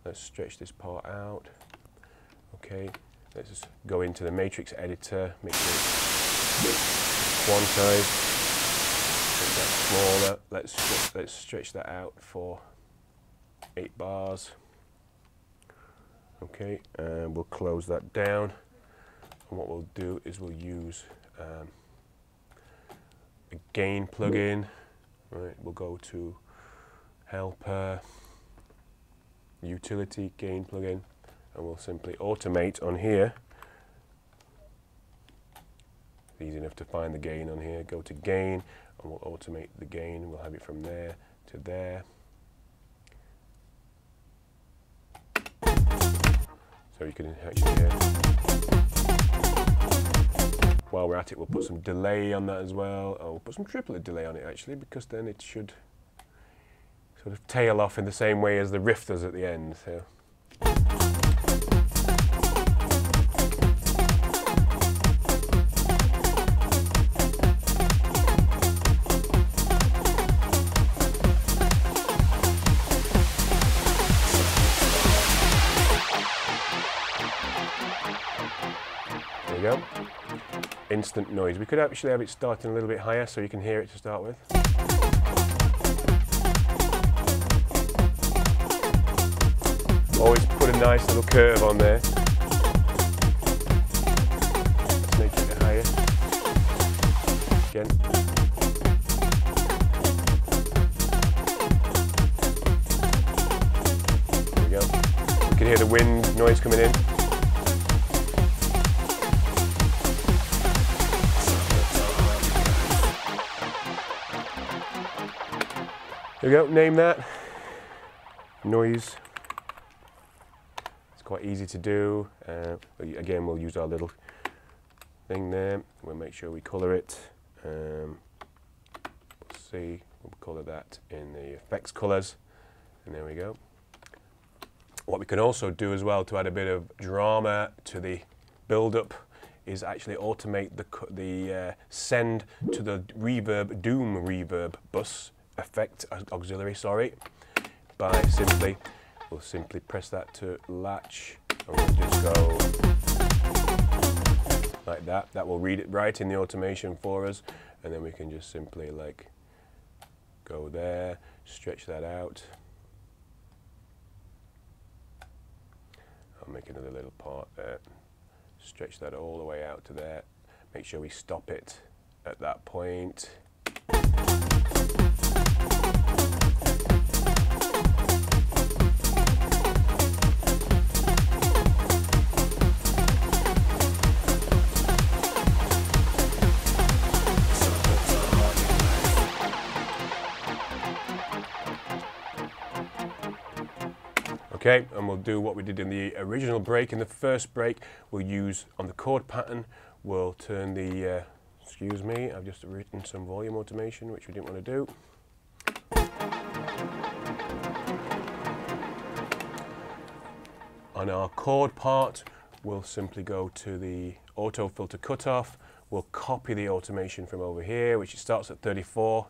Let's stretch this part out. Okay, let's just go into the matrix editor, make sure it's quantized, make that smaller. Let's stretch that out for 8 bars. Okay, and we'll close that down. And what we'll do is we'll use a gain plugin. Right, we'll go to helper, utility, gain plugin, and we'll simply automate on here. Easy enough to find the gain on here. Go to gain, and we'll automate the gain. We'll have it from there to there. So you can actually hear. While we're at it, we'll put some delay on that as well. Oh, we'll put some triplet delay on it actually, because then it should sort of tail off in the same way as the riff does at the end. So. There we go. Instant noise. We could actually have it starting a little bit higher so you can hear it to start with. Always put a nice little curve on there. Let's make it higher. Again. There we go. You can hear the wind noise coming in. There we go, name that. Noise. It's quite easy to do. Again, we'll use our little thing there. We'll make sure we colour it. We'll see, we'll colour that in the effects colours. And there we go. What we can also do as well to add a bit of drama to the build-up is actually automate the send to the reverb, DOOM Reverb bus. Effect auxiliary, sorry, by we'll simply press that to latch, and we'll just go like that. That will read it right in the automation for us, and then we can just simply like go there, stretch that out. I'll make another little part there, stretch that all the way out to there. Make sure we stop it at that point. Okay, and we'll do what we did in the original break. In the first break, we'll use on the chord pattern, we'll turn the, excuse me, I've just written some volume automation, which we didn't want to do. On our chord part, we'll simply go to the auto filter cutoff. We'll copy the automation from over here, which starts at 34.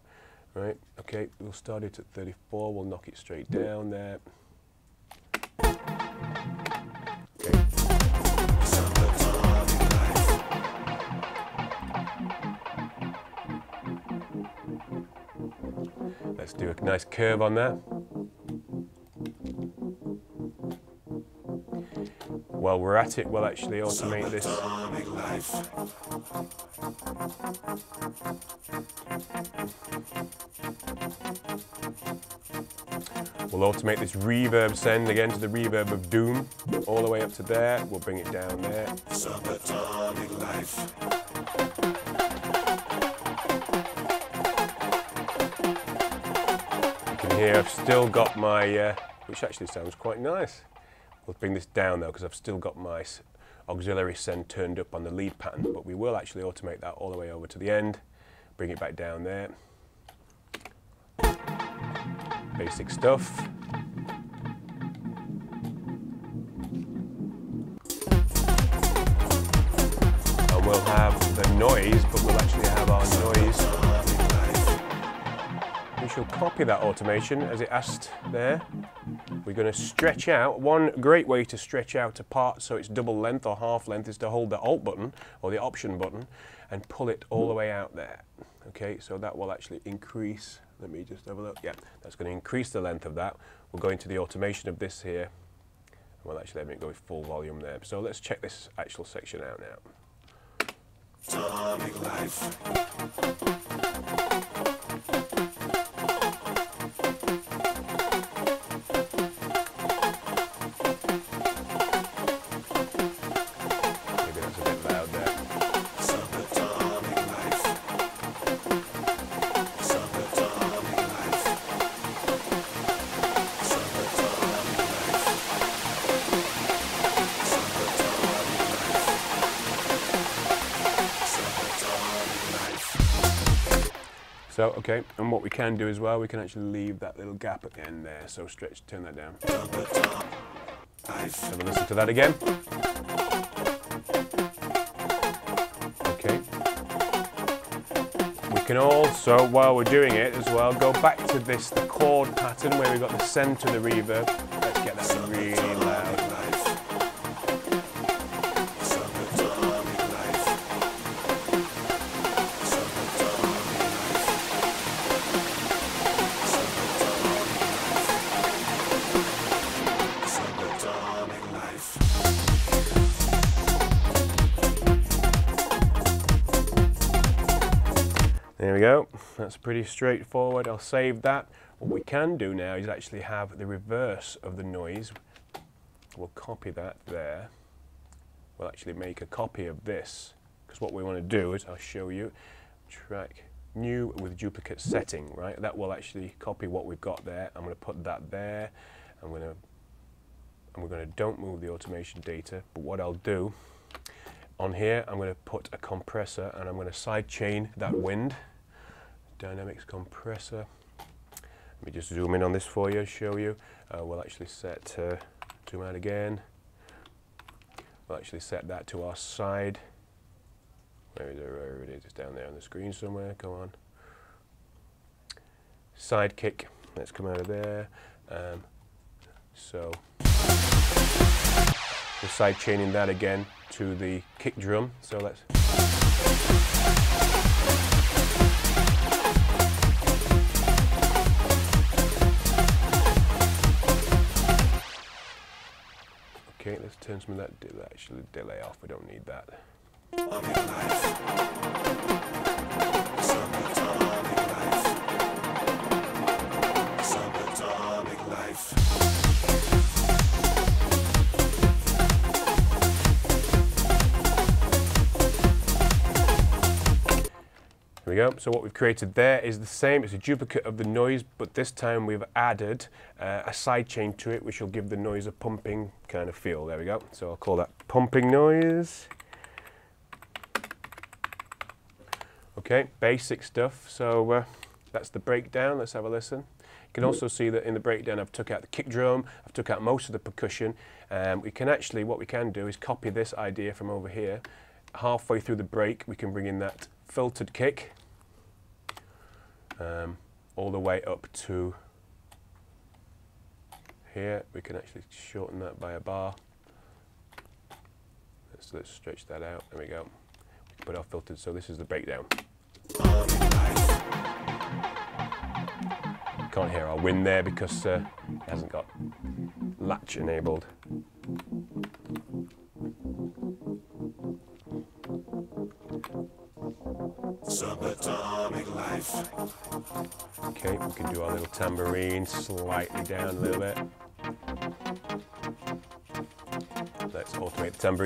Right, okay, we'll start it at 34. We'll knock it straight down there. Okay. Let's do a nice curve on that. While we're at it, we'll actually automate this. We'll automate this reverb send again to the reverb of Doom, all the way up to there. We'll bring it down there. Subatomic life. You can hear I've still got my, which actually sounds quite nice. We'll bring this down though, because I've still got my auxiliary send turned up on the lead pattern, but we will actually automate that all the way over to the end. Bring it back down there. Basic stuff. And we'll have the noise, but we'll actually have our noise. We shall copy that automation as it asked there. We're going to stretch out. One great way to stretch out a part so it's double length or half length is to hold the Alt button or the Option button and pull it all the way out there. Okay, so that will actually increase. Let me just have a look. Yeah, that's going to increase the length of that. We'll go into the automation of this here. Well, actually, let me go with full volume there. So let's check this actual section out now. Atomic Life. So, okay, and what we can do as well, we can actually leave that little gap at the end there. So stretch, turn that down. Let's have a listen to that again. Okay. We can also, while we're doing it as well, go back to this, the chord pattern where we've got the send to the reverb. Let's get that really loud. There we go, that's pretty straightforward. I'll save that. What we can do now is actually have the reverse of the noise. We'll copy that there. We'll actually make a copy of this, because what we want to do is, I'll show you, track new with duplicate setting, right? That will actually copy what we've got there. I'm going to put that there. we're going to don't move the automation data, but what I'll do on here, I'm going to put a compressor and I'm going to sidechain that wind. Dynamics compressor. Let me just zoom in on this for you and show you. We'll actually set, zoom out again. We'll actually set that to our side. Where it is, it's down there on the screen somewhere, go on. Side kick, let's come out of there. So, we're side chaining that again to the kick drum. So let's. Okay, let's turn some of that actually delay off. We don't need that. There we go. So what we've created there is the same. It's a duplicate of the noise, but this time we've added a sidechain to it, which will give the noise a pumping kind of feel. There we go. So I'll call that pumping noise. Okay, basic stuff. So that's the breakdown. Let's have a listen. You can also see that in the breakdown I've took out the kick drum, I've took out most of the percussion. We can actually, what we can do is copy this idea from over here. Halfway through the break we can bring in that filtered kick all the way up to here. We can actually shorten that by a bar. Let's stretch that out. There we go. We can put our filtered, so this is the breakdown. Can't hear our wind there because it hasn't got latch enabled. Subatomic life. Okay, we can do our little tambourine slightly down a little bit. Let's automate the tambourine.